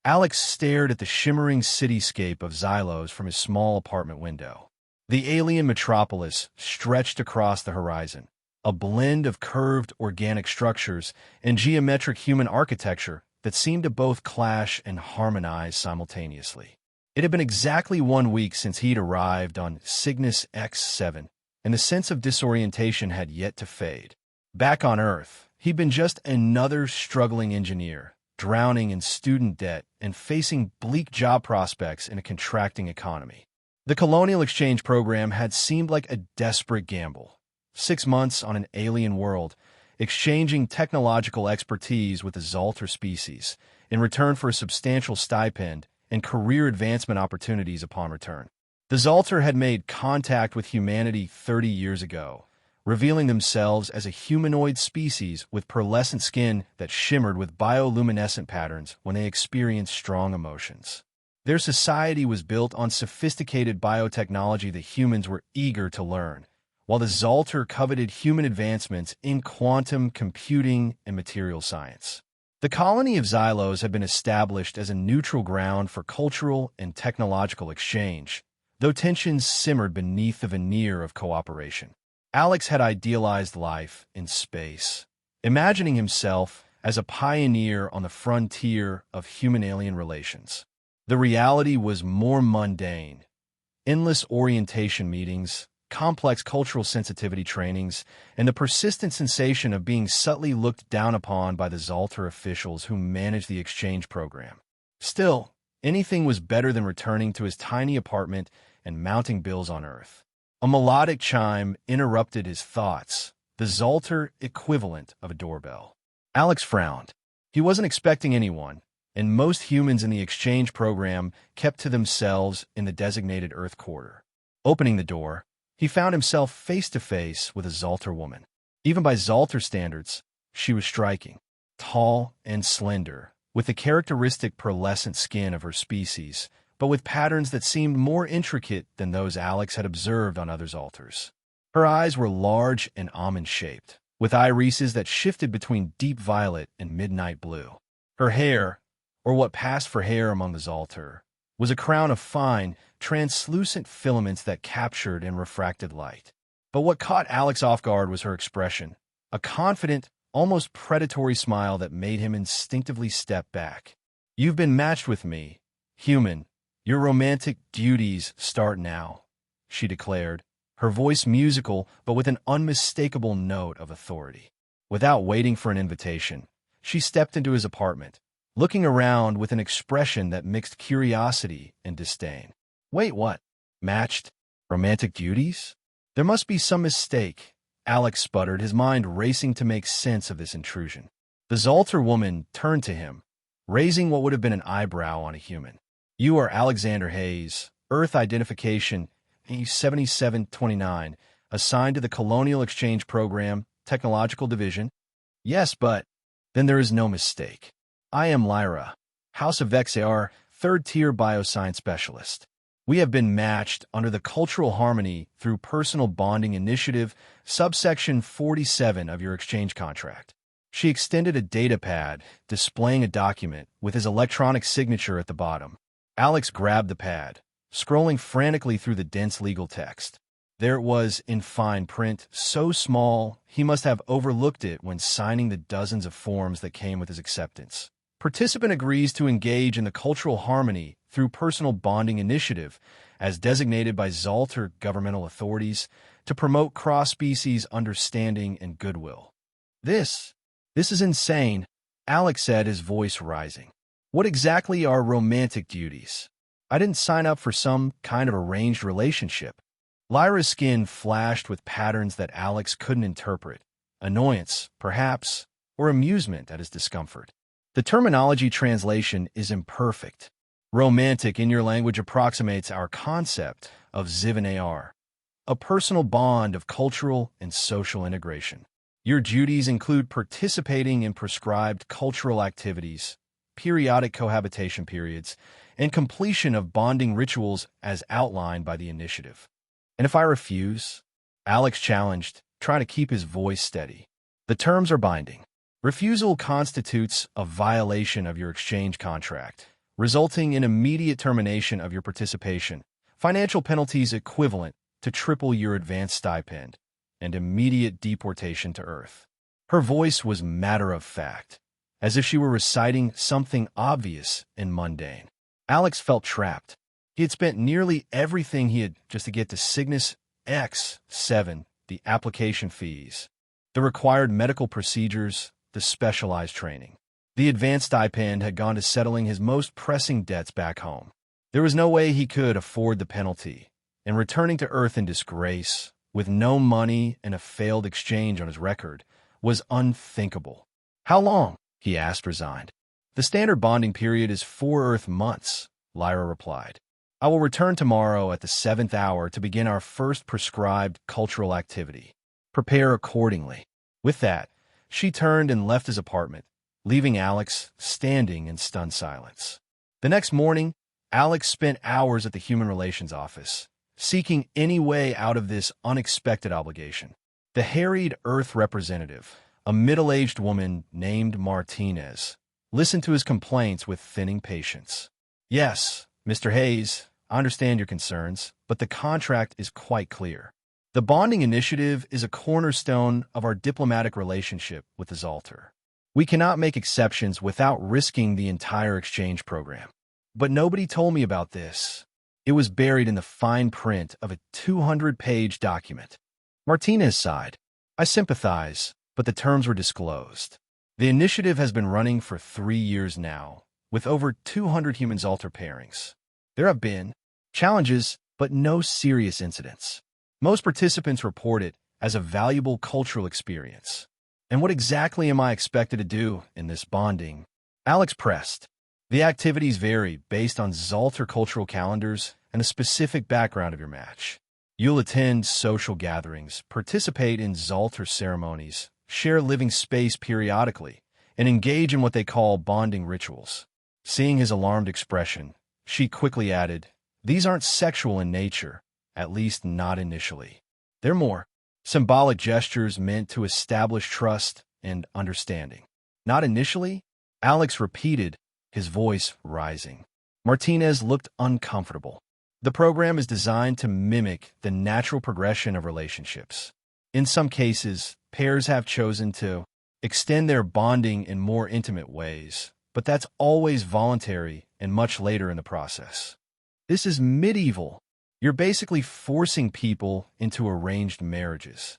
Alex stared at the shimmering cityscape of Xylos from his small apartment window. The alien metropolis stretched across the horizon, a blend of curved organic structures and geometric human architecture that seemed to both clash and harmonize simultaneously. It had been exactly 1 week since he'd arrived on Cygnus X7, and the sense of disorientation had yet to fade. Back on Earth, he'd been just another struggling engineer, drowning in student debt and facing bleak job prospects in a contracting economy. The Colonial Exchange Program had seemed like a desperate gamble. 6 months on an alien world, exchanging technological expertise with the Zalter species in return for a substantial stipend and career advancement opportunities upon return. The Zalter had made contact with humanity 30 years ago, revealing themselves as a humanoid species with pearlescent skin that shimmered with bioluminescent patterns when they experienced strong emotions. Their society was built on sophisticated biotechnology that humans were eager to learn, while the Zalter coveted human advancements in quantum computing and material science. The colony of Xylos had been established as a neutral ground for cultural and technological exchange, though tensions simmered beneath the veneer of cooperation. Alex had idealized life in space, imagining himself as a pioneer on the frontier of human-alien relations. The reality was more mundane. Endless orientation meetings, complex cultural sensitivity trainings, and the persistent sensation of being subtly looked down upon by the Zalter officials who managed the exchange program. Still, anything was better than returning to his tiny apartment and mounting bills on Earth. A melodic chime interrupted his thoughts, the Zalter equivalent of a doorbell. Alex frowned. He wasn't expecting anyone, and most humans in the exchange program kept to themselves in the designated Earth quarter. Opening the door, he found himself face-to-face with a Zalter woman. Even by Zalter standards, she was striking. Tall and slender, with the characteristic pearlescent skin of her species, but with patterns that seemed more intricate than those Alex had observed on other Zalters. Her eyes were large and almond-shaped, with irises that shifted between deep violet and midnight blue. Her hair, or what passed for hair among the Zalter, was a crown of fine, translucent filaments that captured and refracted light. But what caught Alex off guard was her expression, a confident, almost predatory smile that made him instinctively step back. "You've been matched with me, human. Your romantic duties start now," she declared, her voice musical but with an unmistakable note of authority. Without waiting for an invitation, she stepped into his apartment, looking around with an expression that mixed curiosity and disdain. "Wait, what? Matched? Romantic duties? There must be some mistake," Alex sputtered, his mind racing to make sense of this intrusion. The Zalter woman turned to him, raising what would have been an eyebrow on a human. "You are Alexander Hayes, Earth Identification 7729, assigned to the Colonial Exchange Program, Technological Division?" "Yes, but..." "Then there is no mistake. I am Lyra, House of XAR, third-tier bioscience specialist. We have been matched under the Cultural Harmony through Personal Bonding Initiative, subsection 47 of your exchange contract." She extended a data pad, displaying a document with his electronic signature at the bottom. Alex grabbed the pad, scrolling frantically through the dense legal text. There it was in fine print, so small he must have overlooked it when signing the dozens of forms that came with his acceptance. Participant agrees to engage in the Cultural Harmony through Personal Bonding Initiative, as designated by Zalter governmental authorities, to promote cross-species understanding and goodwill. This is insane," Alex said, his voice rising. "What exactly are romantic duties? I didn't sign up for some kind of arranged relationship." Lyra's skin flashed with patterns that Alex couldn't interpret. Annoyance, perhaps, or amusement at his discomfort. "The terminology translation is imperfect. Romantic in your language approximates our concept of ziv-and-ar, a personal bond of cultural and social integration. Your duties include participating in prescribed cultural activities, periodic cohabitation periods, and completion of bonding rituals as outlined by the initiative." "And if I refuse?" Alex challenged, trying to keep his voice steady. "The terms are binding. Refusal constitutes a violation of your exchange contract, resulting in immediate termination of your participation, financial penalties equivalent to triple your advance stipend, and immediate deportation to Earth. Her voice was matter-of-fact, as if she were reciting something obvious and mundane. Alex felt trapped. He had spent nearly everything he had just to get to Cygnus X7, the application fees, the required medical procedures, the specialized training. The advanced stipend had gone to settling his most pressing debts back home. There was no way he could afford the penalty, and returning to Earth in disgrace, with no money and a failed exchange on his record, was unthinkable. "How long?" he asked, resigned. "The standard bonding period is 4 Earth months," Lyra replied. "I will return tomorrow at the 7th hour to begin our first prescribed cultural activity. Prepare accordingly." With that, she turned and left his apartment, leaving Alex standing in stunned silence. The next morning, Alex spent hours at the Human Relations office, seeking any way out of this unexpected obligation. The harried Earth representative, a middle-aged woman named Martinez, listened to his complaints with thinning patience. "Yes, Mr. Hayes, I understand your concerns, but the contract is quite clear. The bonding initiative is a cornerstone of our diplomatic relationship with the Zaltar. We cannot make exceptions without risking the entire exchange program." "But nobody told me about this." It was buried in the fine print of a 200-page document. Martinez sighed. "I sympathize, but the terms were disclosed. The initiative has been running for 3 years now, with over 200 human Zaltar pairings. There have been challenges, but no serious incidents. Most participants report it as a valuable cultural experience." "And what exactly am I expected to do in this bonding?" Alex pressed. "The activities vary based on Zaltar cultural calendars and the specific background of your match. You'll attend social gatherings, participate in Zaltar ceremonies, share living space periodically, and engage in what they call bonding rituals." Seeing his alarmed expression, she quickly added, "These aren't sexual in nature, at least not initially. They're more symbolic gestures meant to establish trust and understanding." "Not initially?" Alex repeated, his voice rising. Martinez looked uncomfortable. "The program is designed to mimic the natural progression of relationships. In some cases, pairs have chosen to extend their bonding in more intimate ways, but that's always voluntary and much later in the process. This is medieval. You're basically forcing people into arranged marriages."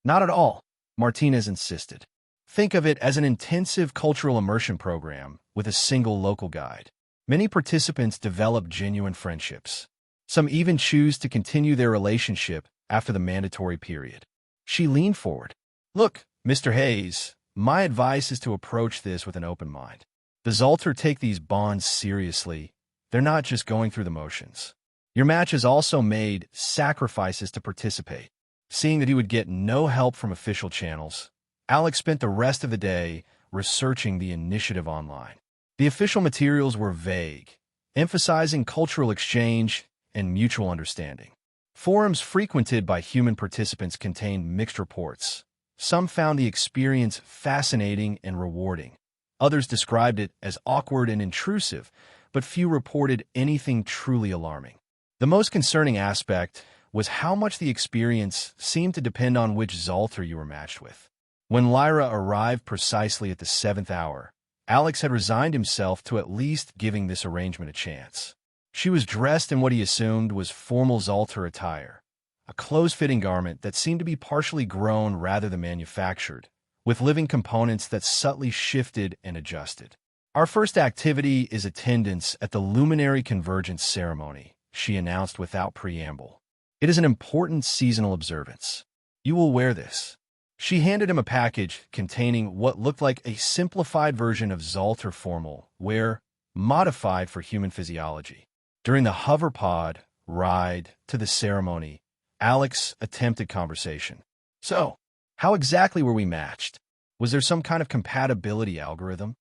"Not at all," Martinez insisted. "Think of it as an intensive cultural immersion program with a single local guide. Many participants develop genuine friendships. Some even choose to continue their relationship after the mandatory period." She leaned forward. "Look, Mr. Hayes, my advice is to approach this with an open mind. The Zaltar take these bonds seriously. They're not just going through the motions. Your match has also made sacrifices to participate." Seeing that he would get no help from official channels, Alex spent the rest of the day researching the initiative online. The official materials were vague, emphasizing cultural exchange and mutual understanding. Forums frequented by human participants contained mixed reports. Some found the experience fascinating and rewarding. Others described it as awkward and intrusive, but few reported anything truly alarming. The most concerning aspect was how much the experience seemed to depend on which Zaltar you were matched with. When Lyra arrived precisely at the 7th hour, Alex had resigned himself to at least giving this arrangement a chance. She was dressed in what he assumed was formal Zaltar attire, a close-fitting garment that seemed to be partially grown rather than manufactured, with living components that subtly shifted and adjusted. "Our first activity is attendance at the Luminary Convergence ceremony," she announced without preamble. "It is an important seasonal observance. You will wear this." She handed him a package containing what looked like a simplified version of Zaltar formal wear, modified for human physiology. During the hoverpod ride to the ceremony, Alex attempted conversation. "So, how exactly were we matched? Was there some kind of compatibility algorithm?"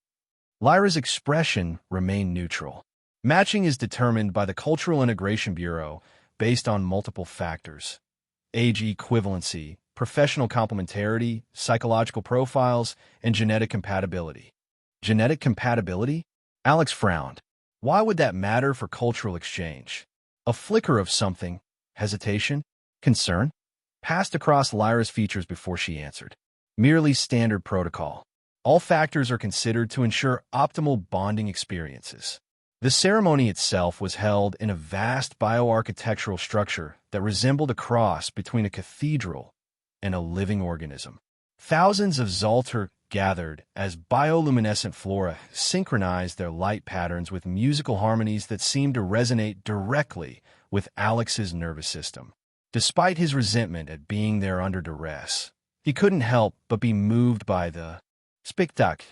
Lyra's expression remained neutral. "Matching is determined by the Cultural Integration Bureau based on multiple factors: age equivalency, professional complementarity, psychological profiles, and genetic compatibility." "Genetic compatibility?" Alex frowned. Why would that matter for cultural exchange? A flicker of something, hesitation, concern, passed across Lyra's features before she answered. Merely standard protocol. All factors are considered to ensure optimal bonding experiences. The ceremony itself was held in a vast bioarchitectural structure that resembled a cross between a cathedral and a living organism. Thousands of Zaltar gathered as bioluminescent flora synchronized their light patterns with musical harmonies that seemed to resonate directly with Alex's nervous system. Despite his resentment at being there under duress, he couldn't help but be moved by the spectacle.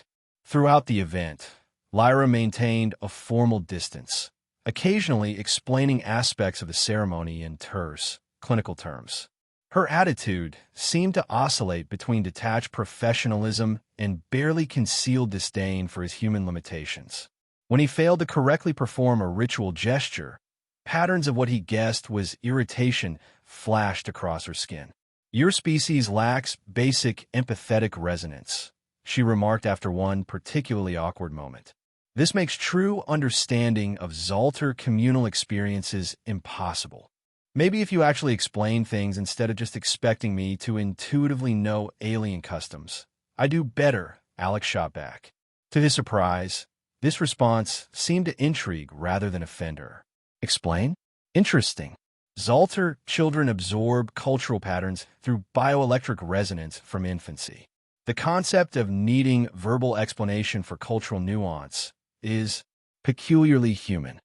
Throughout the event, Lyra maintained a formal distance, occasionally explaining aspects of the ceremony in terse, clinical terms. Her attitude seemed to oscillate between detached professionalism and barely concealed disdain for his human limitations. When he failed to correctly perform a ritual gesture, patterns of what he guessed was irritation flashed across her skin. "Your species lacks basic empathetic resonance," she remarked after one particularly awkward moment. "This makes true understanding of Zaltar communal experiences impossible. Maybe if you actually explain things instead of just expecting me to intuitively know alien customs, I do better," Alex shot back. To his surprise, this response seemed to intrigue rather than offend her. "Explain? Interesting. Zaltar children absorb cultural patterns through bioelectric resonance from infancy. The concept of needing verbal explanation for cultural nuance is peculiarly human."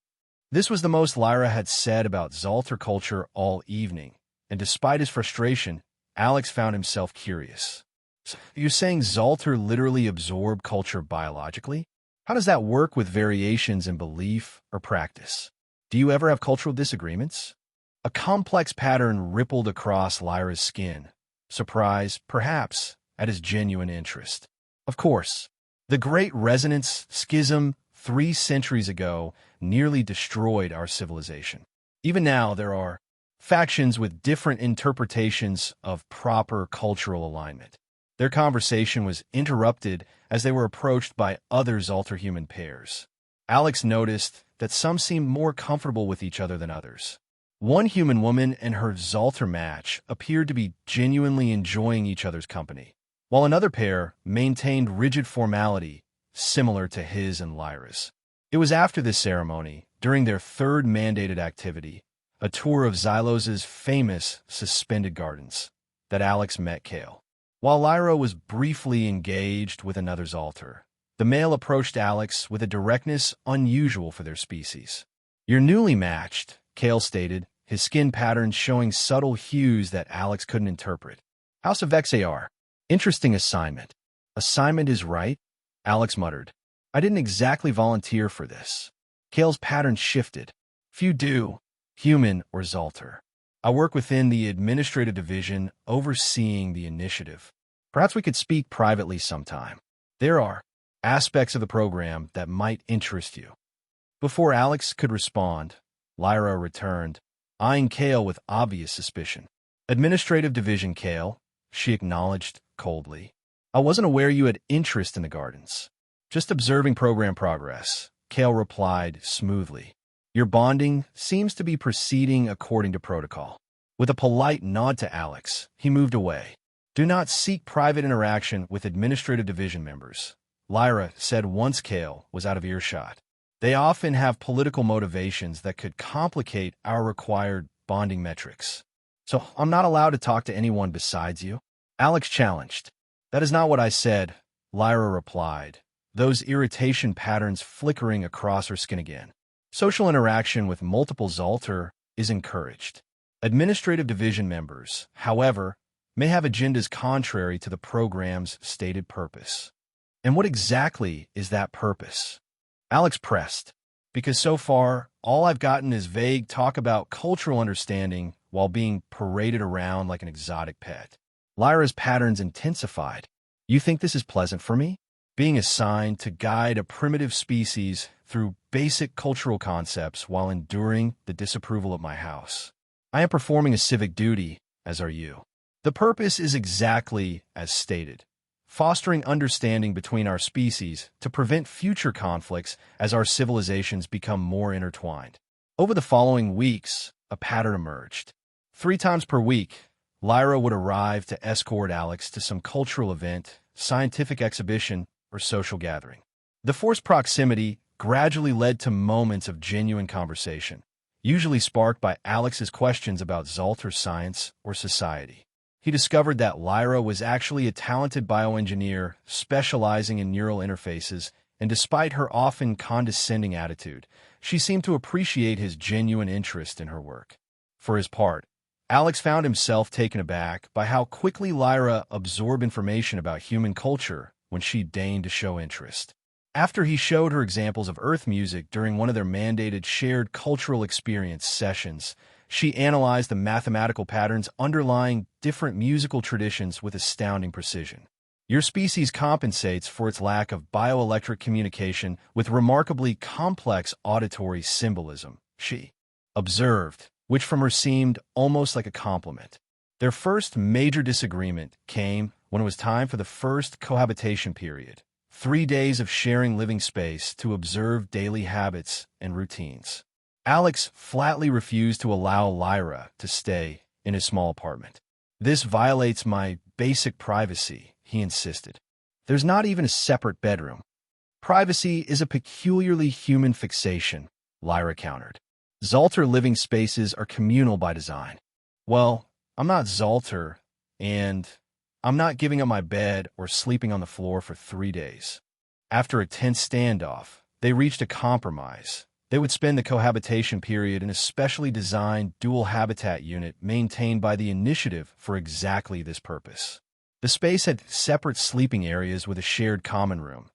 This was the most Lyra had said about Zaltar culture all evening, and despite his frustration, Alex found himself curious. "So you're saying Zaltar literally absorb culture biologically? How does that work with variations in belief or practice? Do you ever have cultural disagreements?" A complex pattern rippled across Lyra's skin, surprise, perhaps, at his genuine interest. "Of course. The Great Resonance Schism 3 centuries ago nearly destroyed our civilization. Even now, there are factions with different interpretations of proper cultural alignment." Their conversation was interrupted as they were approached by other Zaltar human pairs. Alex noticed that some seemed more comfortable with each other than others. One human woman and her Zaltar match appeared to be genuinely enjoying each other's company, while another pair maintained rigid formality similar to his and Lyra's. It was after this ceremony, during their third mandated activity, a tour of Xylos's famous suspended gardens, that Alex met Kale. While Lyra was briefly engaged with another Zaltar, the male approached Alex with a directness unusual for their species. "You're newly matched," Kale stated, his skin patterns showing subtle hues that Alex couldn't interpret. "House of XAR. Interesting assignment." "Assignment is right," Alex muttered. "I didn't exactly volunteer for this." Kale's pattern shifted. "Few do, human or Zaltar. I work within the administrative division overseeing the initiative. Perhaps we could speak privately sometime. There are aspects of the program that might interest you." Before Alex could respond, Lyra returned, eyeing Kale with obvious suspicion. "Administrative division, Kale," she acknowledged coldly. "I wasn't aware you had interest in the gardens." "Just observing program progress," Kale replied smoothly. "Your bonding seems to be proceeding according to protocol." With a polite nod to Alex, he moved away. "Do not seek private interaction with administrative division members," Lyra said once Kale was out of earshot. "They often have political motivations that could complicate our required bonding metrics." "So I'm not allowed to talk to anyone besides you?" Alex challenged. "That is not what I said," Lyra replied, those irritation patterns flickering across her skin again. "Social interaction with multiple Zaltar is encouraged. Administrative division members, however, may have agendas contrary to the program's stated purpose." "And what exactly is that purpose?" Alex pressed. "Because so far, all I've gotten is vague talk about cultural understanding while being paraded around like an exotic pet." Lyra's patterns intensified. "You think this is pleasant for me? Being assigned to guide a primitive species through basic cultural concepts while enduring the disapproval of my house. I am performing a civic duty, as are you." "The purpose is exactly as stated," fostering understanding between our species to prevent future conflicts as our civilizations become more intertwined. Over the following weeks, a pattern emerged. 3 times per week, Lyra would arrive to escort Alex to some cultural event, scientific exhibition, or social gathering. The forced proximity gradually led to moments of genuine conversation, usually sparked by Alex's questions about Zalter science or society. He discovered that Lyra was actually a talented bioengineer specializing in neural interfaces, and despite her often condescending attitude, she seemed to appreciate his genuine interest in her work. For his part, Alex found himself taken aback by how quickly Lyra absorbed information about human culture when she deigned to show interest. After he showed her examples of Earth music during one of their mandated shared cultural experience sessions, she analyzed the mathematical patterns underlying different musical traditions with astounding precision. Your species compensates for its lack of bioelectric communication with remarkably complex auditory symbolism, she observed, which from her seemed almost like a compliment. Their first major disagreement came when it was time for the first cohabitation period, 3 days of sharing living space to observe daily habits and routines. Alex flatly refused to allow Lyra to stay in his small apartment. "This violates my basic privacy," he insisted. "There's not even a separate bedroom." "Privacy is a peculiarly human fixation," Lyra countered. "Zalter living spaces are communal by design." "Well, I'm not Zalter, and I'm not giving up my bed or sleeping on the floor for 3 days." After a tense standoff, they reached a compromise. They would spend the cohabitation period in a specially designed dual habitat unit maintained by the Initiative for exactly this purpose. The space had separate sleeping areas with a shared common room,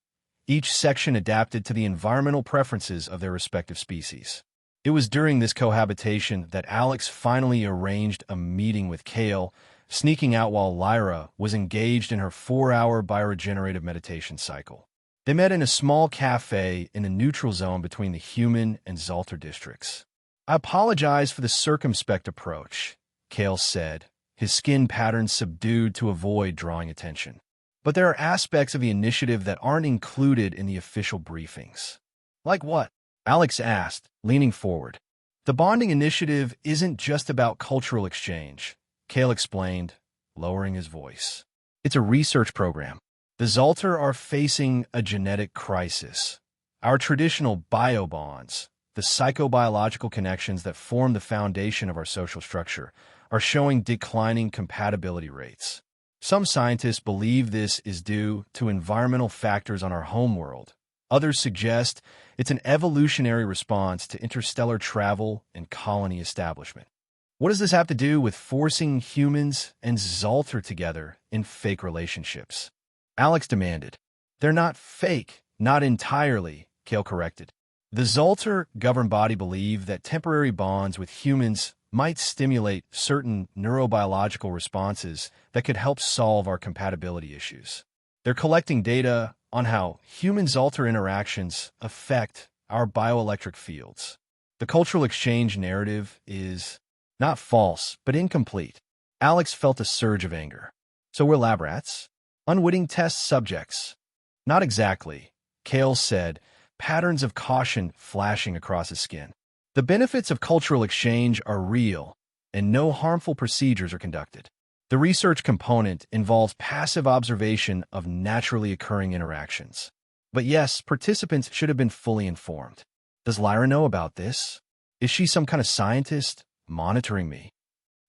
each section adapted to the environmental preferences of their respective species. It was during this cohabitation that Alex finally arranged a meeting with Kale, sneaking out while Lyra was engaged in her 4-hour bioregenerative meditation cycle. They met in a small cafe in a neutral zone between the human and Zalter districts. "I apologize for the circumspect approach," Kale said, his skin pattern subdued to avoid drawing attention. "But there are aspects of the initiative that aren't included in the official briefings." "Like what?" Alex asked, leaning forward. "The bonding initiative isn't just about cultural exchange," Kale explained, lowering his voice. "It's a research program. The Zalter are facing a genetic crisis. Our traditional biobonds, the psychobiological connections that form the foundation of our social structure, are showing declining compatibility rates. Some scientists believe this is due to environmental factors on our homeworld. Others suggest it's an evolutionary response to interstellar travel and colony establishment." "What does this have to do with forcing humans and Zalter together in fake relationships?" Alex demanded. "They're not fake, not entirely," Kale corrected. "The Zalter governing body believe that temporary bonds with humans might stimulate certain neurobiological responses that could help solve our compatibility issues. They're collecting data on how human-Zalter interactions affect our bioelectric fields. The cultural exchange narrative is not false, but incomplete." Alex felt a surge of anger. "So we're lab rats? Unwitting test subjects?" "Not exactly," Kale said, patterns of caution flashing across his skin. "The benefits of cultural exchange are real, and no harmful procedures are conducted. The research component involves passive observation of naturally occurring interactions. But yes, participants should have been fully informed. Does Lyra know about this? Is she some kind of scientist monitoring me?"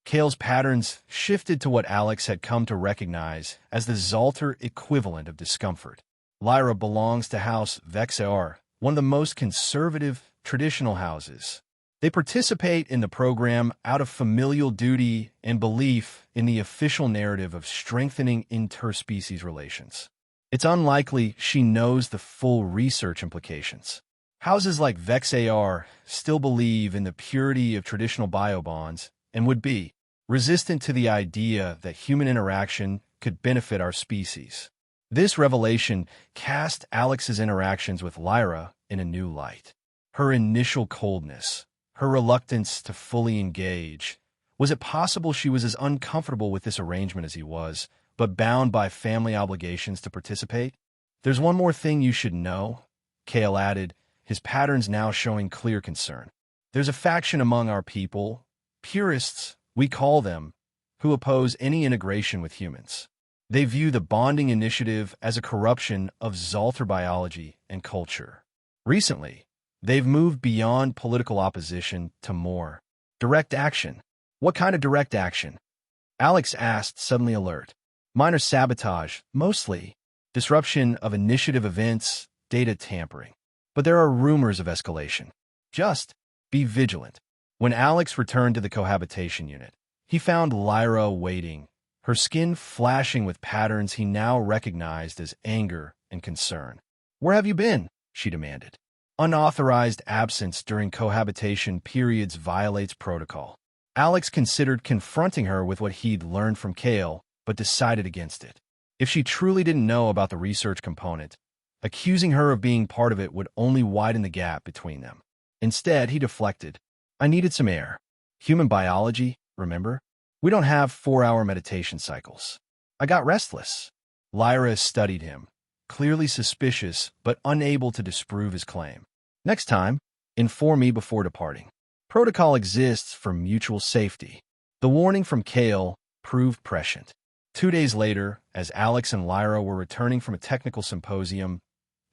Kale's patterns shifted to what Alex had come to recognize as the Zalter equivalent of discomfort. "Lyra belongs to House Vexar, one of the most conservative, traditional houses. They participate in the program out of familial duty and belief in the official narrative of strengthening interspecies relations. It's unlikely she knows the full research implications. Houses like Vexar still believe in the purity of traditional biobonds and would be resistant to the idea that human interaction could benefit our species." This revelation cast Alex's interactions with Lyra in a new light. Her initial coldness, her reluctance to fully engage. Was it possible she was as uncomfortable with this arrangement as he was, but bound by family obligations to participate. There's one more thing you should know, Kale added, his patterns now showing clear concern. There's a faction among our people, purists, we call them, who oppose any integration with humans. They view the bonding initiative as a corruption of Zalter biology and culture. Recently, they've moved beyond political opposition to more direct action. What kind of direct action? Alex asked, suddenly alert. Minor sabotage, mostly. Disruption of initiative events, data tampering. But there are rumors of escalation. Just be vigilant. When Alex returned to the cohabitation unit, he found Lyra waiting, her skin flashing with patterns he now recognized as anger and concern. "Where have you been?" she demanded. Unauthorized absence during cohabitation periods violates protocol. Alex considered confronting her with what he'd learned from Kale, but decided against it. If she truly didn't know about the research component, accusing her of being part of it would only widen the gap between them. Instead, he deflected. "I needed some air. Human biology, remember? We don't have 4-hour meditation cycles. I got restless." Lyra studied him, clearly suspicious but unable to disprove his claim. "Next time, inform me before departing. Protocol exists for mutual safety." The warning from Kale proved prescient. 2 days later, as Alex and Lyra were returning from a technical symposium,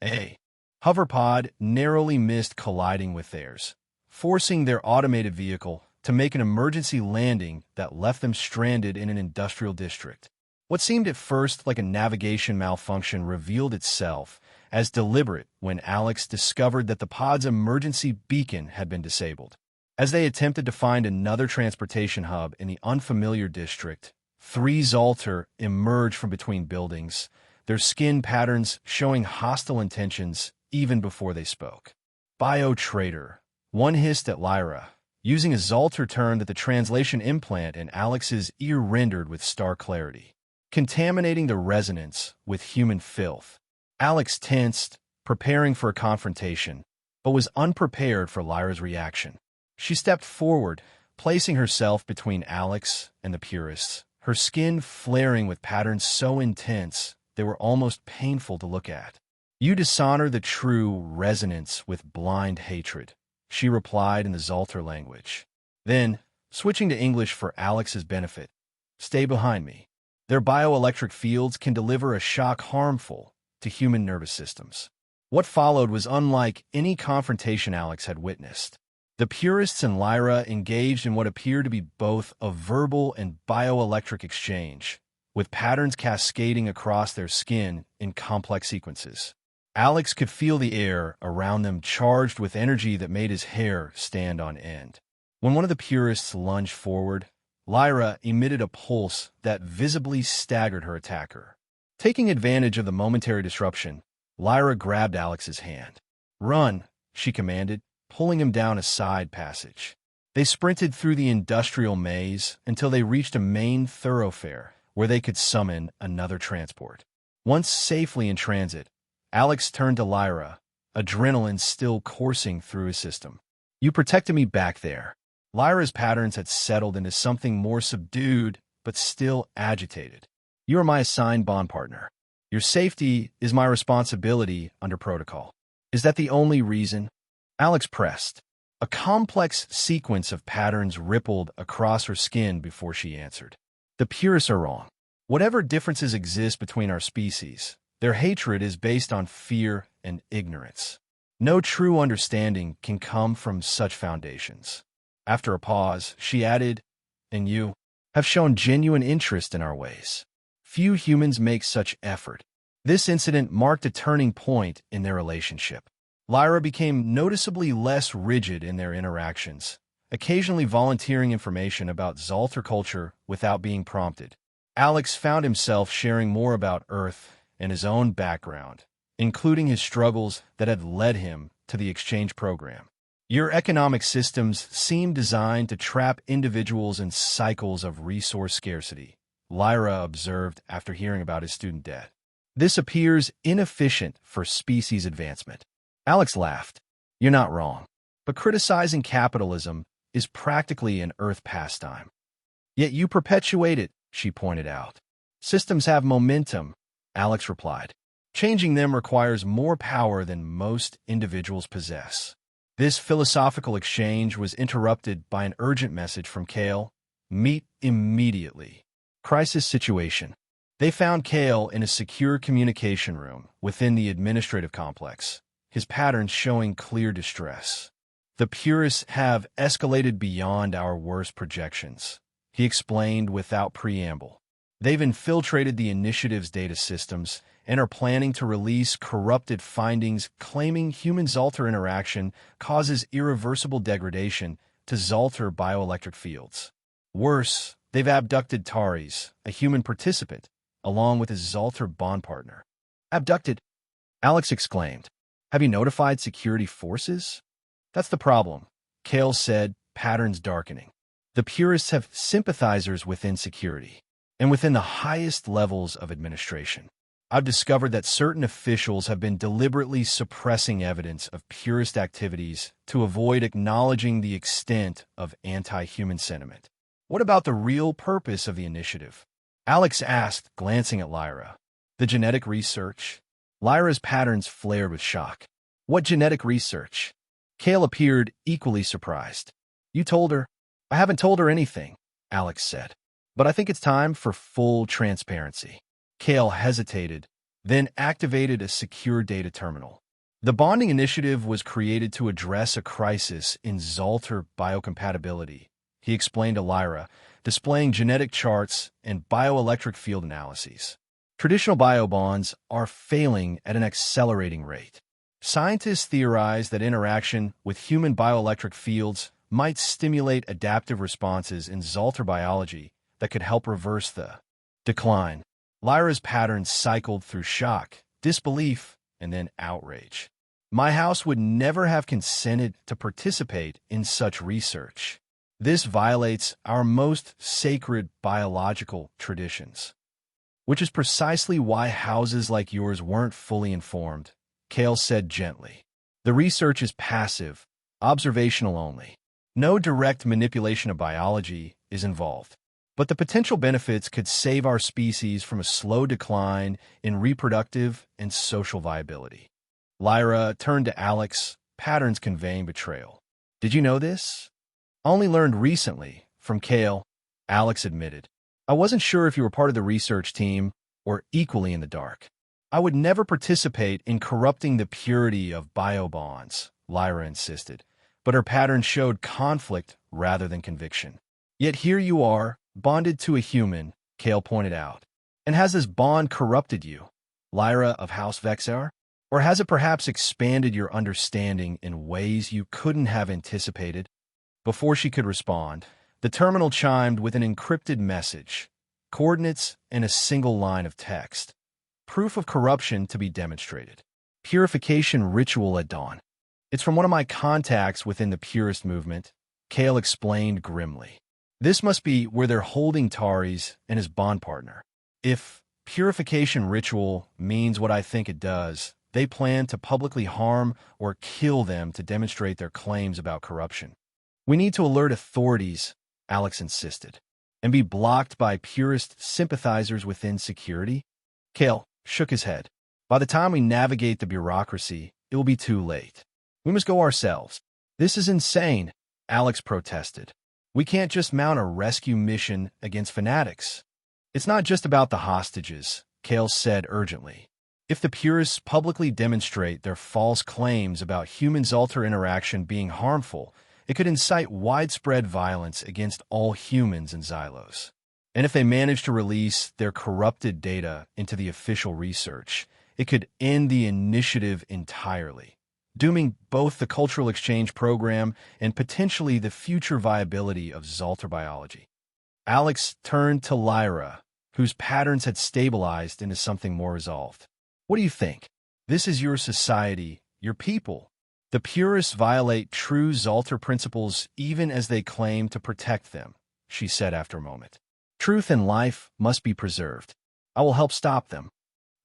a hoverpod narrowly missed colliding with theirs, forcing their automated vehicle to make an emergency landing that left them stranded in an industrial district. What seemed at first like a navigation malfunction revealed itself as deliberate when Alex discovered that the pod's emergency beacon had been disabled. As they attempted to find another transportation hub in the unfamiliar district, 3 Zalter emerged from between buildings, their skin patterns showing hostile intentions even before they spoke. "Bio-traitor," one hissed at Lyra, using a Zalter term that the translation implant in Alex's ear rendered with stark clarity, contaminating the resonance with human filth. Alex tensed, preparing for a confrontation, but was unprepared for Lyra's reaction. She stepped forward, placing herself between Alex and the purists, her skin flaring with patterns so intense they were almost painful to look at. "You dishonor the true resonance with blind hatred," she replied in the Zalter language. Then, switching to English for Alex's benefit, "Stay behind me. Their bioelectric fields can deliver a shock harmful to human nervous systems." What followed was unlike any confrontation Alex had witnessed. The purists and Lyra engaged in what appeared to be both a verbal and bioelectric exchange, with patterns cascading across their skin in complex sequences. Alex could feel the air around them charged with energy that made his hair stand on end. When one of the purists lunged forward, Lyra emitted a pulse that visibly staggered her attacker. Taking advantage of the momentary disruption, Lyra grabbed Alex's hand. "Run," she commanded, pulling him down a side passage. They sprinted through the industrial maze until they reached a main thoroughfare where they could summon another transport. Once safely in transit, Alex turned to Lyra, adrenaline still coursing through his system. "You protected me back there." Lyra's patterns had settled into something more subdued, but still agitated. "You are my assigned bond partner. Your safety is my responsibility under protocol. Is that the only reason?" Alex pressed. A complex sequence of patterns rippled across her skin before she answered. "The purists are wrong. Whatever differences exist between our species, their hatred is based on fear and ignorance. No true understanding can come from such foundations." After a pause, she added, "And you have shown genuine interest in our ways. Few humans make such effort." This incident marked a turning point in their relationship. Lyra became noticeably less rigid in their interactions, occasionally volunteering information about Zalter culture without being prompted. Alex found himself sharing more about Earth and his own background, including his struggles that had led him to the exchange program. "Your economic systems seem designed to trap individuals in cycles of resource scarcity," Lyra observed after hearing about his student debt. "This appears inefficient for species advancement." Alex laughed. "You're not wrong. But criticizing capitalism is practically an Earth pastime. Yet you perpetuate it," she pointed out. Systems have momentum, Alex replied. Changing them requires more power than most individuals possess. This philosophical exchange was interrupted by an urgent message from Kale. Meet immediately. Crisis situation. They found Kale in a secure communication room within the administrative complex, his patterns showing clear distress. The purists have escalated beyond our worst projections, he explained without preamble. They've infiltrated the initiative's data systems and are planning to release corrupted findings claiming human-Zalter interaction causes irreversible degradation to Zalter bioelectric fields. Worse, they've abducted Taris, a human participant, along with his Zalter bond partner. Abducted? Alex exclaimed. Have you notified security forces? That's the problem, Kale said, patterns darkening. The purists have sympathizers within security and within the highest levels of administration. I've discovered that certain officials have been deliberately suppressing evidence of purist activities to avoid acknowledging the extent of anti-human sentiment. What about the real purpose of the initiative? Alex asked, glancing at Lyra. The genetic research? Lyra's patterns flared with shock. What genetic research? Kale appeared equally surprised. You told her? I haven't told her anything, Alex said. But I think it's time for full transparency. Kale hesitated, then activated a secure data terminal. The bonding initiative was created to address a crisis in Zalter biocompatibility, he explained to Lyra, displaying genetic charts and bioelectric field analyses. Traditional biobonds are failing at an accelerating rate. Scientists theorize that interaction with human bioelectric fields might stimulate adaptive responses in Zalter biology that could help reverse the decline. Lyra's patterns cycled through shock, disbelief, and then outrage. My house would never have consented to participate in such research. This violates our most sacred biological traditions. Which is precisely why houses like yours weren't fully informed, Kale said gently. The research is passive, observational only. No direct manipulation of biology is involved. But the potential benefits could save our species from a slow decline in reproductive and social viability. Lyra turned to Alex, patterns conveying betrayal. Did you know this? Only learned recently, from Kale, Alex admitted. I wasn't sure if you were part of the research team or equally in the dark. I would never participate in corrupting the purity of biobonds, Lyra insisted, but her pattern showed conflict rather than conviction. Yet here you are, bonded to a human, Kale pointed out. And has this bond corrupted you, Lyra of House Vexar? Or has it perhaps expanded your understanding in ways you couldn't have anticipated? Before she could respond, the terminal chimed with an encrypted message, coordinates and a single line of text. Proof of corruption to be demonstrated. Purification ritual at dawn. It's from one of my contacts within the purist movement, Kale explained grimly. This must be where they're holding Taris and his bond partner. If purification ritual means what I think it does, they plan to publicly harm or kill them to demonstrate their claims about corruption. We need to alert authorities, Alex insisted, and be blocked by purist sympathizers within security? Kale shook his head. By the time we navigate the bureaucracy, it will be too late. We must go ourselves. This is insane, Alex protested. We can't just mount a rescue mission against fanatics. It's not just about the hostages, Kale said urgently. If the purists publicly demonstrate their false claims about human-Zalter interaction being harmful, it could incite widespread violence against all humans in Xylos. And if they manage to release their corrupted data into the official research, it could end the initiative entirely, dooming both the cultural exchange program and potentially the future viability of Zalter biology. Alex turned to Lyra, whose patterns had stabilized into something more resolved. What do you think? This is your society, your people. The purists violate true Zalter principles even as they claim to protect them, she said after a moment. Truth and life must be preserved. I will help stop them.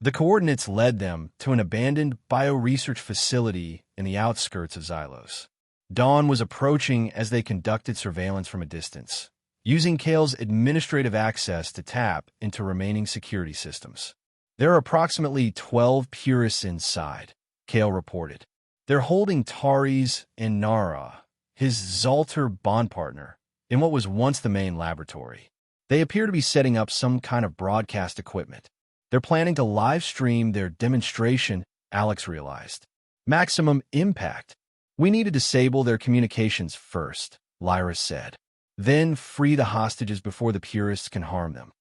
The coordinates led them to an abandoned bioresearch facility in the outskirts of Xylos. Dawn was approaching as they conducted surveillance from a distance, using Kale's administrative access to tap into remaining security systems. There are approximately 12 purists inside, Kale reported. They're holding Taris and Nara, his Zalter bond partner, in what was once the main laboratory. They appear to be setting up some kind of broadcast equipment. They're planning to live stream their demonstration, Alex realized. Maximum impact. We need to disable their communications first, Lyra said. Then free the hostages before the purists can harm them.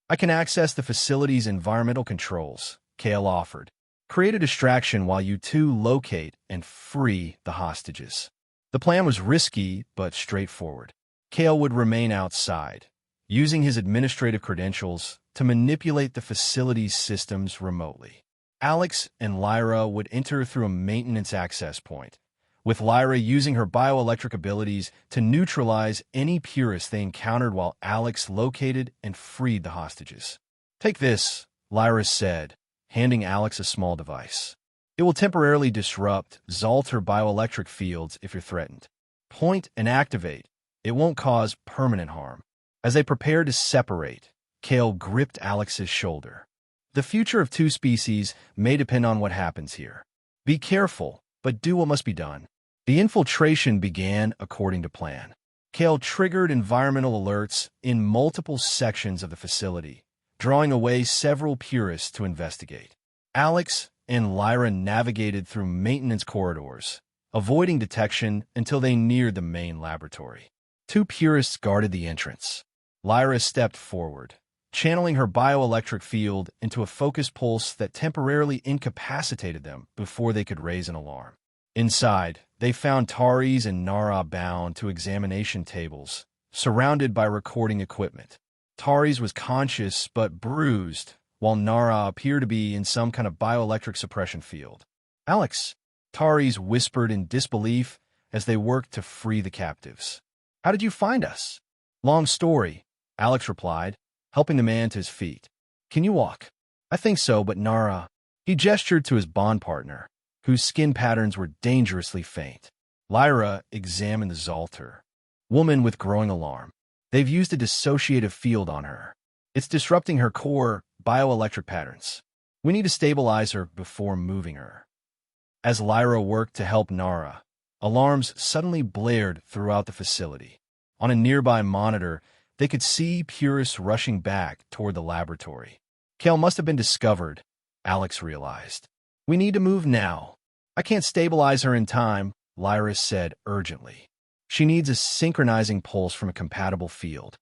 I can access the facility's environmental controls, Kale offered. Create a distraction while you two locate and free the hostages. The plan was risky but straightforward. Kale would remain outside, using his administrative credentials to manipulate the facility's systems remotely. Alex and Lyra would enter through a maintenance access point, with Lyra using her bioelectric abilities to neutralize any purist they encountered while Alex located and freed the hostages. Take this, Lyra said, handing Alex a small device. It will temporarily disrupt Zalter bioelectric fields if you're threatened. Point and activate. It won't cause permanent harm. As they prepared to separate, Kale gripped Alex's shoulder. The future of two species may depend on what happens here. Be careful, but do what must be done. The infiltration began according to plan. Kale triggered environmental alerts in multiple sections of the facility, drawing away several purists to investigate. Alex and Lyra navigated through maintenance corridors, avoiding detection until they neared the main laboratory. Two purists guarded the entrance. Lyra stepped forward, channeling her bioelectric field into a focus pulse that temporarily incapacitated them before they could raise an alarm. Inside, they found Taris and Nara bound to examination tables, surrounded by recording equipment. Taris was conscious but bruised, while Nara appeared to be in some kind of bioelectric suppression field. Alex, Taris whispered in disbelief as they worked to free the captives. How did you find us? Long story, Alex replied, helping the man to his feet. Can you walk? I think so, but Nara... He gestured to his bond partner, whose skin patterns were dangerously faint. Lyra examined the Zalter. Woman with growing alarm. They've used a dissociative field on her. It's disrupting her core bioelectric patterns. We need to stabilize her before moving her. As Lyra worked to help Nara, alarms suddenly blared throughout the facility. On a nearby monitor, they could see purists rushing back toward the laboratory. Kale must have been discovered, Alex realized. We need to move now. I can't stabilize her in time, Lyra said urgently. She needs a synchronizing pulse from a compatible field.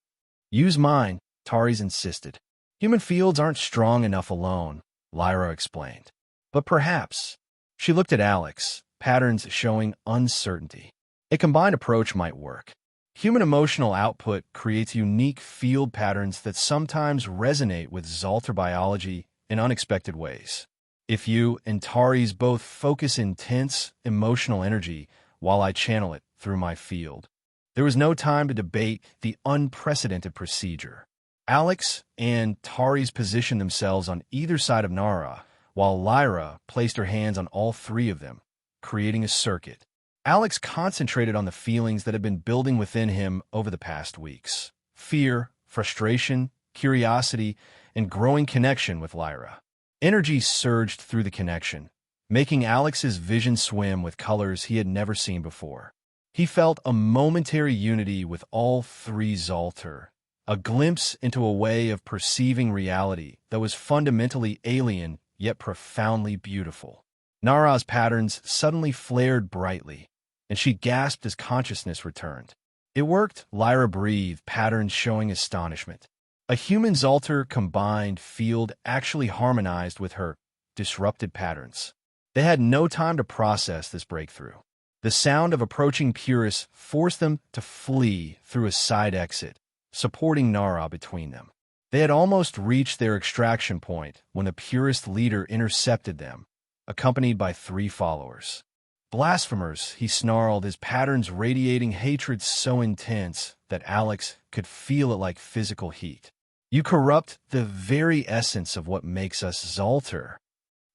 Use mine, Taris insisted. Human fields aren't strong enough alone, Lyra explained. But perhaps. She looked at Alex, patterns showing uncertainty. A combined approach might work. Human emotional output creates unique field patterns that sometimes resonate with Zalter biology in unexpected ways. If you and Taris both focus intense emotional energy while I channel it through my field. There was no time to debate the unprecedented procedure. Alex and Taris positioned themselves on either side of Nara, while Lyra placed her hands on all three of them, creating a circuit. Alex concentrated on the feelings that had been building within him over the past weeks. Fear, frustration, curiosity, and growing connection with Lyra. Energy surged through the connection, making Alex's vision swim with colors he had never seen before. He felt a momentary unity with all three Zalter, a glimpse into a way of perceiving reality that was fundamentally alien yet profoundly beautiful. Nara's patterns suddenly flared brightly, and she gasped as consciousness returned. It worked, Lyra breathed, patterns showing astonishment. A human Zalter combined field actually harmonized with her disrupted patterns. They had no time to process this breakthrough. The sound of approaching purists forced them to flee through a side exit, supporting Nara between them. They had almost reached their extraction point when the purist leader intercepted them, accompanied by three followers. Blasphemers, he snarled, his patterns radiating hatred so intense that Alex could feel it like physical heat. You corrupt the very essence of what makes us Zalter.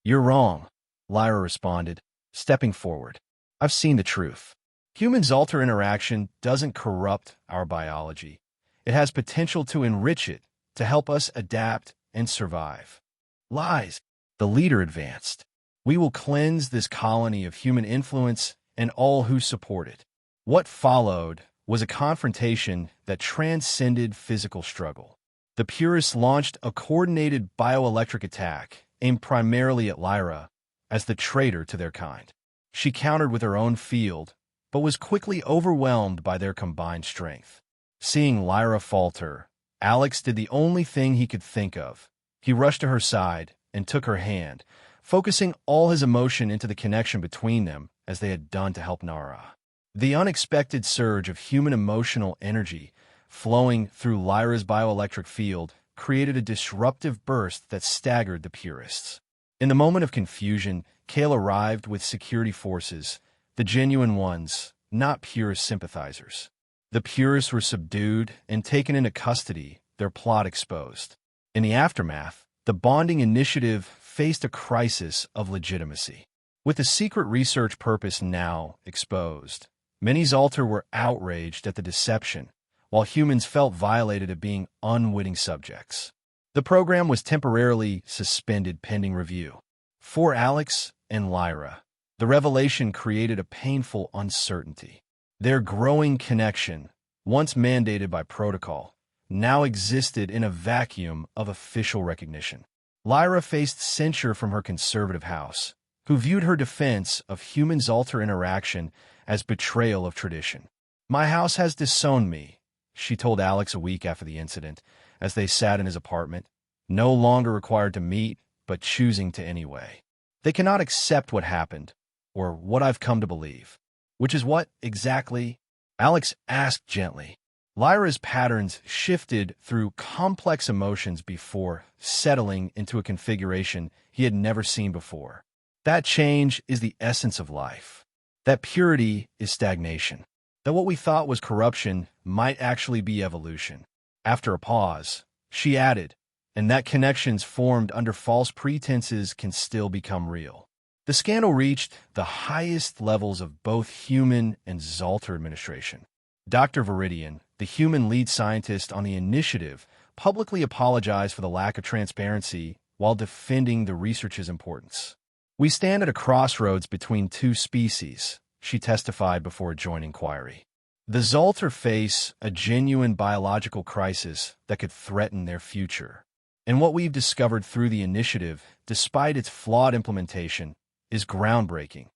You're wrong, Lyra responded, stepping forward. I've seen the truth. Human-Zalter interaction doesn't corrupt our biology. It has potential to enrich it, to help us adapt and survive. Lies, the leader advanced. We will cleanse this colony of human influence and all who support it. What followed was a confrontation that transcended physical struggle. The Purists launched a coordinated bioelectric attack aimed primarily at Lyra as the traitor to their kind. She countered with her own field, but was quickly overwhelmed by their combined strength. Seeing Lyra falter, Alex did the only thing he could think of. He rushed to her side and took her hand, focusing all his emotion into the connection between them as they had done to help Nara. The unexpected surge of human emotional energy flowing through Lyra's bioelectric field created a disruptive burst that staggered the Purists. In the moment of confusion, Kale arrived with security forces, the genuine ones, not Purist sympathizers. The Purists were subdued and taken into custody, their plot exposed. In the aftermath, the bonding initiative faced a crisis of legitimacy. With the secret research purpose now exposed, many Zaltar were outraged at the deception, while humans felt violated at being unwitting subjects. The program was temporarily suspended pending review. For Alex and Lyra, the revelation created a painful uncertainty. Their growing connection, once mandated by protocol, now existed in a vacuum of official recognition. Lyra faced censure from her conservative house, who viewed her defense of human-Zaltar interaction as betrayal of tradition. "My house has disowned me," she told Alex a week after the incident, as they sat in his apartment, no longer required to meet, but choosing to anyway. "They cannot accept what happened, or what I've come to believe." "Which is what, exactly?" Alex asked gently. Lyra's patterns shifted through complex emotions before settling into a configuration he had never seen before. That change is the essence of life. That purity is stagnation. That what we thought was corruption might actually be evolution. After a pause, she added, "And that connections formed under false pretenses can still become real." The scandal reached the highest levels of both human and Zaltar administration. Dr. Viridian, the human lead scientist on the initiative, publicly apologized for the lack of transparency while defending the research's importance. "We stand at a crossroads between two species," she testified before a joint inquiry. "The Zaltar face a genuine biological crisis that could threaten their future. And what we've discovered through the initiative, despite its flawed implementation, is groundbreaking.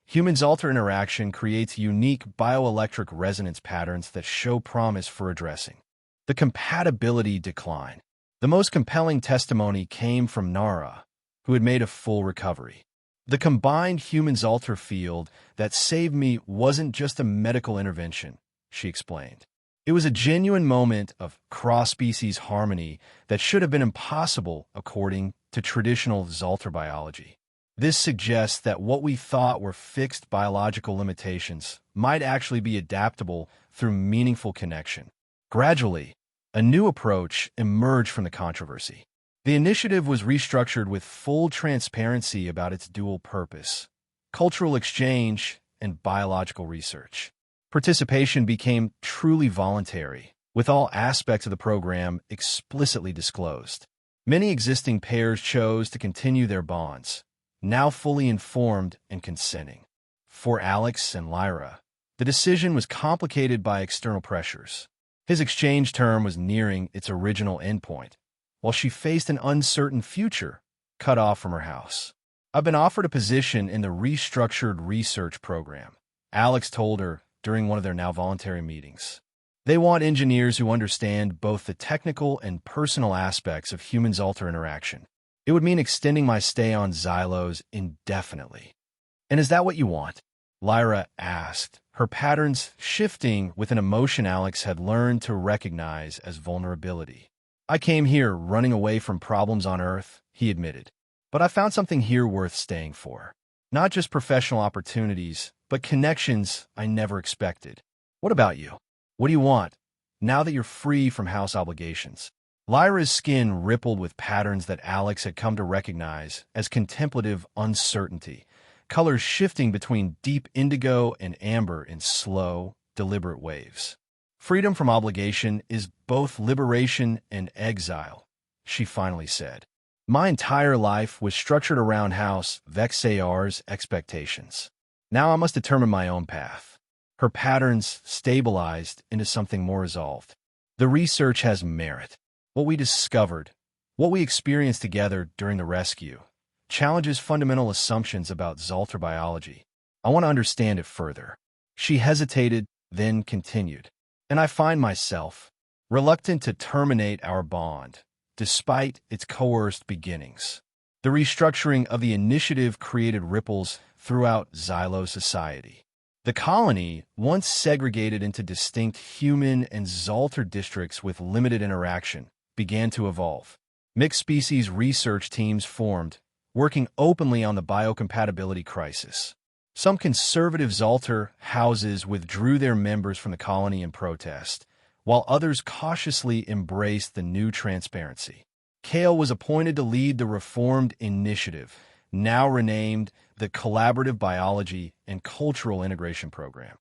Human-Zaltar interaction creates unique bioelectric resonance patterns that show promise for addressing the compatibility decline." The most compelling testimony came from Nara, who had made a full recovery. "The combined human-Zaltar field that saved me wasn't just a medical intervention," she explained. "It was a genuine moment of cross-species harmony that should have been impossible according to traditional Zaltar biology. This suggests that what we thought were fixed biological limitations might actually be adaptable through meaningful connection." Gradually, a new approach emerged from the controversy. The initiative was restructured with full transparency about its dual purpose: cultural exchange and biological research. Participation became truly voluntary, with all aspects of the program explicitly disclosed. Many existing pairs chose to continue their bonds, now fully informed and consenting. For Alex and Lyra, the decision was complicated by external pressures. His exchange term was nearing its original endpoint, while she faced an uncertain future, cut off from her house. "I've been offered a position in the restructured research program," Alex told her during one of their now voluntary meetings. "They want engineers who understand both the technical and personal aspects of human-Zaltar interaction. It would mean extending my stay on Xylos indefinitely." "And is that what you want?" Lyra asked, her patterns shifting with an emotion Alex had learned to recognize as vulnerability. "I came here running away from problems on Earth," he admitted. "But I found something here worth staying for. Not just professional opportunities, but connections I never expected. What about you? What do you want, now that you're free from house obligations?" Lyra's skin rippled with patterns that Alex had come to recognize as contemplative uncertainty, colors shifting between deep indigo and amber in slow, deliberate waves. Freedom from obligation is both liberation and exile, she finally said. My entire life was structured around House Vexayar's expectations. Now I must determine my own path. Her patterns stabilized into something more resolved. The research has merit. What we discovered, what we experienced together during the rescue, challenges fundamental assumptions about Zalter biology. I want to understand it further. She hesitated, then continued. And I find myself reluctant to terminate our bond, despite its coerced beginnings. The restructuring of the initiative created ripples throughout Xylo society. The colony, once segregated into distinct human and Zalter districts with limited interaction, began to evolve. Mixed species research teams formed, working openly on the biocompatibility crisis. Some conservative Zalter houses withdrew their members from the colony in protest, while others cautiously embraced the new transparency. Kale was appointed to lead the reformed initiative, now renamed the Collaborative Biology and Cultural Integration Program.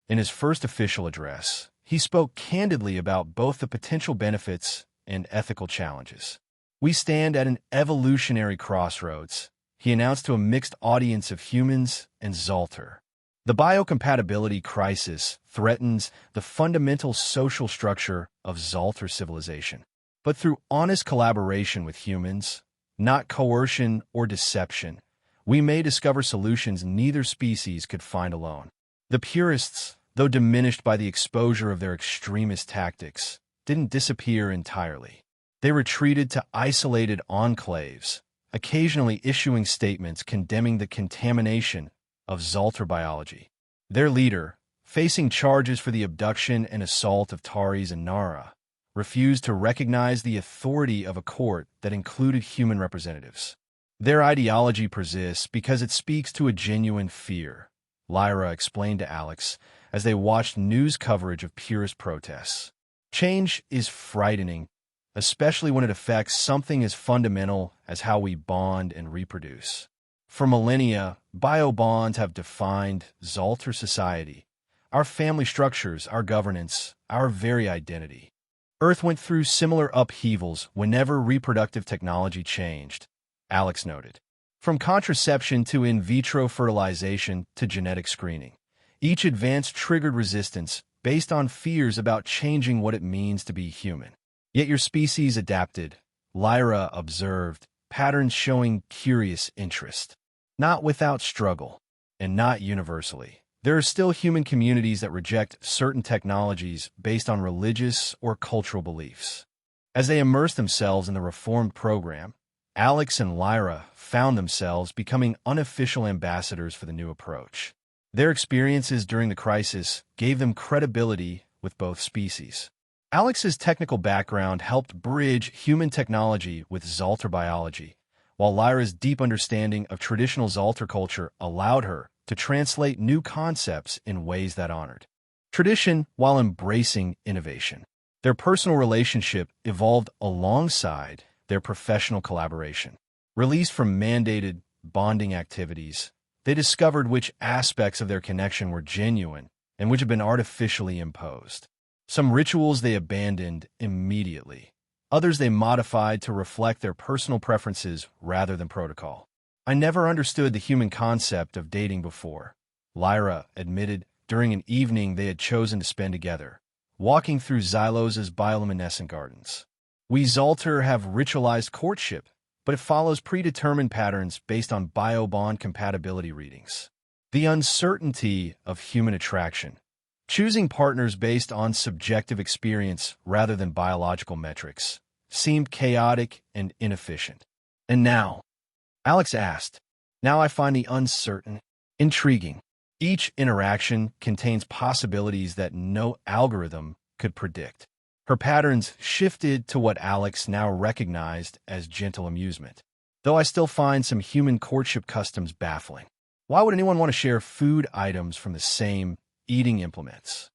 In his first official address, he spoke candidly about both the potential benefits and ethical challenges. We stand at an evolutionary crossroads, he announced to a mixed audience of humans and Zalter. The biocompatibility crisis threatens the fundamental social structure of Zalter civilization. But through honest collaboration with humans, not coercion or deception, we may discover solutions neither species could find alone. The purists, though diminished by the exposure of their extremist tactics, didn't disappear entirely. They retreated to isolated enclaves, occasionally issuing statements condemning the contamination of Zalter biology. Their leader, facing charges for the abduction and assault of Taris and Nara, refused to recognize the authority of a court that included human representatives. Their ideology persists because it speaks to a genuine fear, Lyra explained to Alex as they watched news coverage of purist protests. Change is frightening, especially when it affects something as fundamental as how we bond and reproduce. For millennia, biobonds have defined Zalter society, our family structures, our governance, our very identity. Earth went through similar upheavals whenever reproductive technology changed, Alex noted. From contraception to in vitro fertilization to genetic screening, each advance triggered resistance based on fears about changing what it means to be human. Yet your species adapted, Lyra observed, patterns showing curious interest. Not without struggle, and not universally. There are still human communities that reject certain technologies based on religious or cultural beliefs. As they immerse themselves in the reformed program, Alex and Lyra found themselves becoming unofficial ambassadors for the new approach. Their experiences during the crisis gave them credibility with both species. Alex's technical background helped bridge human technology with Zalter biology, while Lyra's deep understanding of traditional Zalter culture allowed her to translate new concepts in ways that honored tradition while embracing innovation. Their personal relationship evolved alongside their professional collaboration. Released from mandated bonding activities, they discovered which aspects of their connection were genuine and which had been artificially imposed. Some rituals they abandoned immediately. Others they modified to reflect their personal preferences rather than protocol. I never understood the human concept of dating before, Lyra admitted during an evening they had chosen to spend together, walking through Xylos' bioluminescent gardens. We Zalter have ritualized courtship, but it follows predetermined patterns based on biobond compatibility readings. The uncertainty of human attraction, choosing partners based on subjective experience rather than biological metrics, seemed chaotic and inefficient. And now, Alex asked, now I find the uncertain intriguing. Each interaction contains possibilities that no algorithm could predict. Her patterns shifted to what Alex now recognized as gentle amusement, though I still find some human courtship customs baffling. Why would anyone want to share food items from the same eating implements?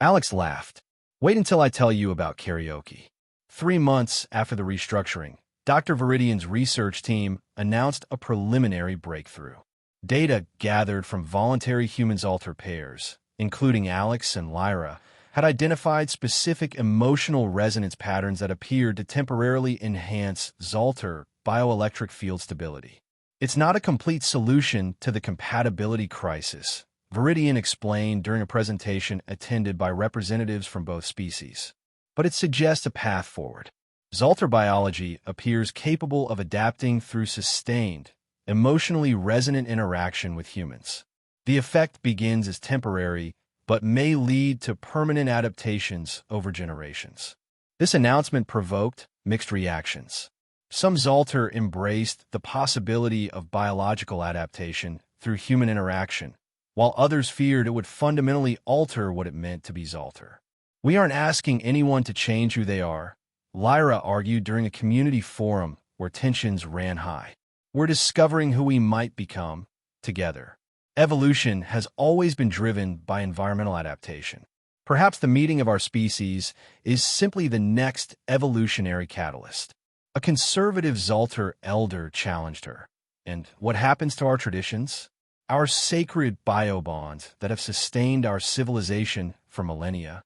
Alex laughed. Wait until I tell you about karaoke. 3 months after the restructuring, Dr. Viridian's research team announced a preliminary breakthrough. Data gathered from voluntary human Zalter pairs, including Alex and Lyra, had identified specific emotional resonance patterns that appeared to temporarily enhance Zoltar bioelectric field stability. It's not a complete solution to the compatibility crisis, Viridian explained during a presentation attended by representatives from both species. But it suggests a path forward. Zoltar biology appears capable of adapting through sustained, emotionally resonant interaction with humans. The effect begins as temporary, but may lead to permanent adaptations over generations. This announcement provoked mixed reactions. Some Zoltar embraced the possibility of biological adaptation through human interaction, while others feared it would fundamentally alter what it meant to be Zoltar. "We aren't asking anyone to change who they are," Lyra argued during a community forum where tensions ran high. "We're discovering who we might become, together." Evolution has always been driven by environmental adaptation. Perhaps the meeting of our species is simply the next evolutionary catalyst. A conservative Zoltar elder challenged her. "And what happens to our traditions? Our sacred biobonds that have sustained our civilization for millennia?"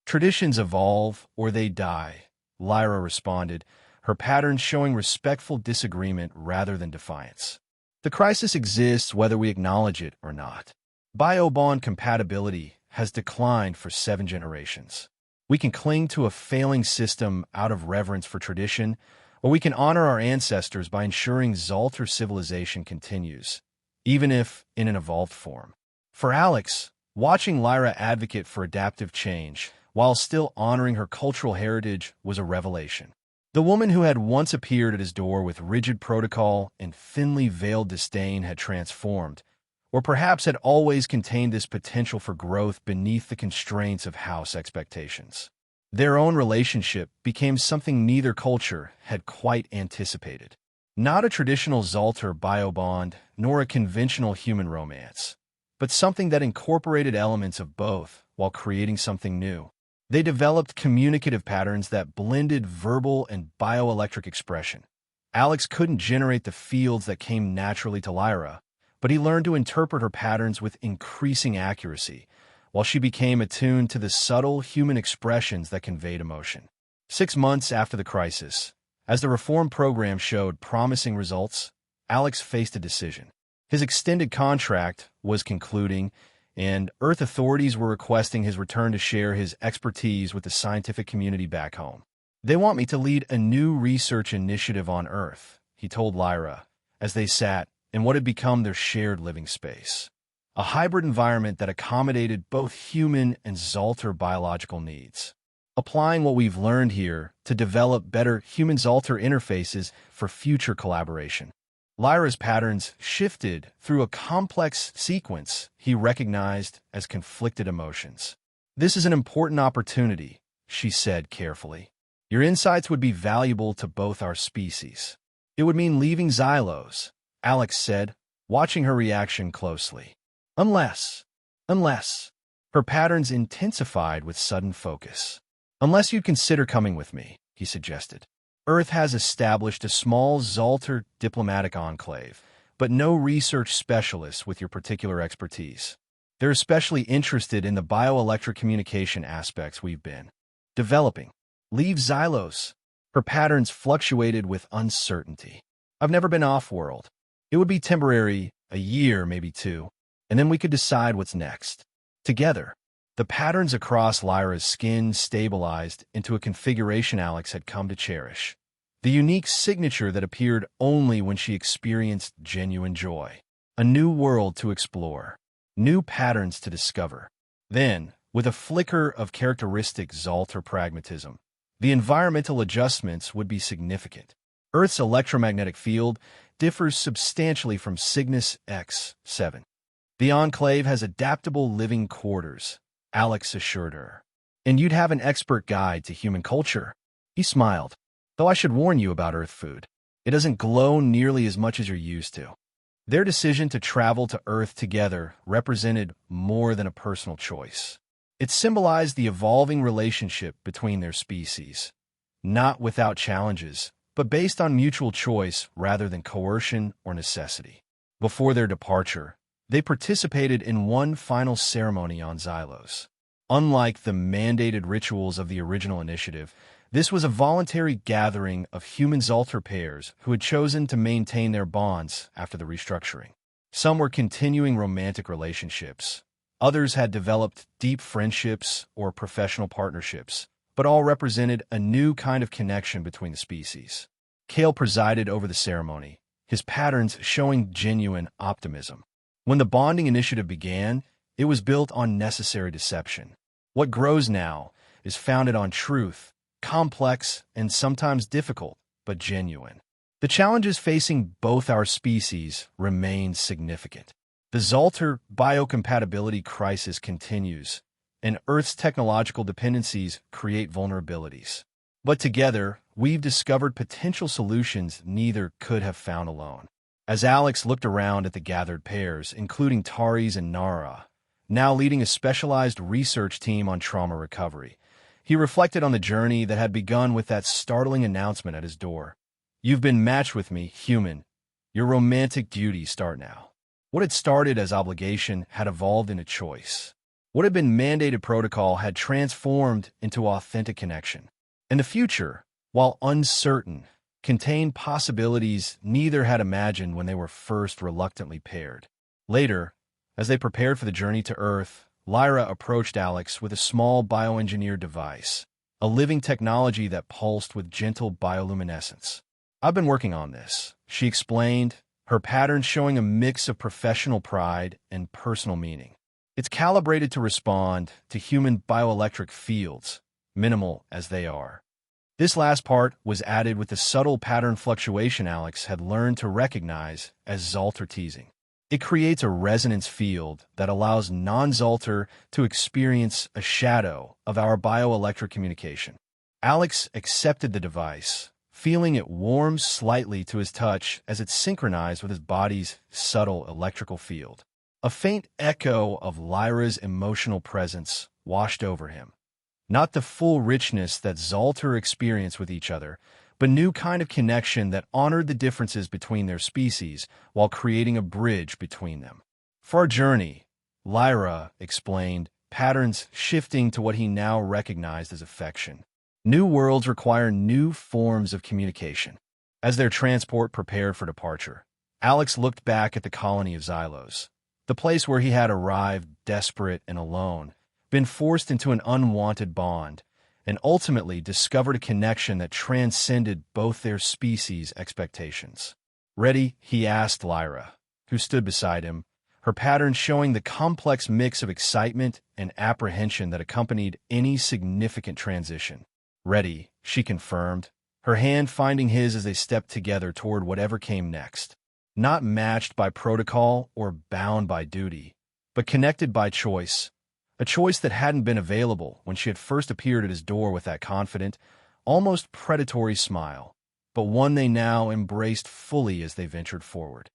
"Traditions evolve or they die," Lyra responded, her patterns showing respectful disagreement rather than defiance. "The crisis exists whether we acknowledge it or not. Biobond compatibility has declined for 7 generations. We can cling to a failing system out of reverence for tradition, or we can honor our ancestors by ensuring Zoltar civilization continues, even if in an evolved form." For Alex, watching Lyra advocate for adaptive change while still honoring her cultural heritage was a revelation. The woman who had once appeared at his door with rigid protocol and thinly veiled disdain had transformed, or perhaps had always contained this potential for growth beneath the constraints of house expectations. Their own relationship became something neither culture had quite anticipated. Not a traditional Zoltar biobond, nor a conventional human romance, but something that incorporated elements of both while creating something new. They developed communicative patterns that blended verbal and bioelectric expression. Alex couldn't generate the fields that came naturally to Lyra, but he learned to interpret her patterns with increasing accuracy, while she became attuned to the subtle human expressions that conveyed emotion. 6 months after the crisis, as the reform program showed promising results, Alex faced a decision. His extended contract was concluding, and Earth authorities were requesting his return to share his expertise with the scientific community back home. "They want me to lead a new research initiative on Earth," he told Lyra, as they sat in what had become their shared living space. A hybrid environment that accommodated both human and Zoltar biological needs. "Applying what we've learned here to develop better human-Zoltar interfaces for future collaboration." Lyra's patterns shifted through a complex sequence he recognized as conflicted emotions. "This is an important opportunity," she said carefully. "Your insights would be valuable to both our species." "It would mean leaving Xylos," Alex said, watching her reaction closely. Unless. Her patterns intensified with sudden focus. "Unless you'd consider coming with me," he suggested. "Earth has established a small Zoltar diplomatic enclave, but no research specialists with your particular expertise. They're especially interested in the bioelectric communication aspects we've been developing." "Leave Xylos." Her patterns fluctuated with uncertainty. "I've never been off-world. It would be temporary, a year, maybe 2, and then we could decide what's next. Together." The patterns across Lyra's skin stabilized into a configuration Alex had come to cherish. The unique signature that appeared only when she experienced genuine joy. A new world to explore. New patterns to discover. Then, with a flicker of characteristic Zoltar pragmatism, the environmental adjustments would be significant. Earth's electromagnetic field differs substantially from Cygnus X7. The enclave has adaptable living quarters, Alex assured her. "And you'd have an expert guide to human culture." He smiled. "Though I should warn you about Earth food. It doesn't glow nearly as much as you're used to." Their decision to travel to Earth together represented more than a personal choice. It symbolized the evolving relationship between their species, not without challenges, but based on mutual choice rather than coercion or necessity. Before their departure, they participated in one final ceremony on Xylos. Unlike the mandated rituals of the original initiative, this was a voluntary gathering of human Zalter pairs who had chosen to maintain their bonds after the restructuring. Some were continuing romantic relationships. Others had developed deep friendships or professional partnerships, but all represented a new kind of connection between the species. Kale presided over the ceremony, his patterns showing genuine optimism. When the bonding initiative began, it was built on necessary deception. What grows now is founded on truth, complex and sometimes difficult, but genuine. The challenges facing both our species remain significant. The Zalter biocompatibility crisis continues, and Earth's technological dependencies create vulnerabilities. But together, we've discovered potential solutions neither could have found alone. As Alex looked around at the gathered pairs, including Taris and Nara, now leading a specialized research team on trauma recovery, he reflected on the journey that had begun with that startling announcement at his door. "You've been matched with me, human. Your romantic duties start now." What had started as obligation had evolved into choice. What had been mandated protocol had transformed into authentic connection. And the future, while uncertain, contained possibilities neither had imagined when they were first reluctantly paired. Later, as they prepared for the journey to Earth, Lyra approached Alex with a small bioengineered device, a living technology that pulsed with gentle bioluminescence. "I've been working on this," she explained, her patterns showing a mix of professional pride and personal meaning. "It's calibrated to respond to human bioelectric fields, minimal as they are." This last part was added with the subtle pattern fluctuation Alex had learned to recognize as Zalter teasing. It creates a resonance field that allows non-Zalter to experience a shadow of our bioelectric communication. Alex accepted the device, feeling it warm slightly to his touch as it synchronized with his body's subtle electrical field. A faint echo of Lyra's emotional presence washed over him. Not the full richness that Zalter experienced with each other, but a new kind of connection that honored the differences between their species while creating a bridge between them. "For our journey," Lyra explained, patterns shifting to what he now recognized as affection. "New worlds require new forms of communication." As their transport prepared for departure, Alex looked back at the colony of Xylos, the place where he had arrived desperate and alone, been forced into an unwanted bond, and ultimately discovered a connection that transcended both their species' expectations. "Ready?" he asked Lyra, who stood beside him, her patterns showing the complex mix of excitement and apprehension that accompanied any significant transition. "Ready," she confirmed, her hand finding his as they stepped together toward whatever came next. Not matched by protocol or bound by duty, but connected by choice, a choice that hadn't been available when she had first appeared at his door with that confident, almost predatory smile, but one they now embraced fully as they ventured forward.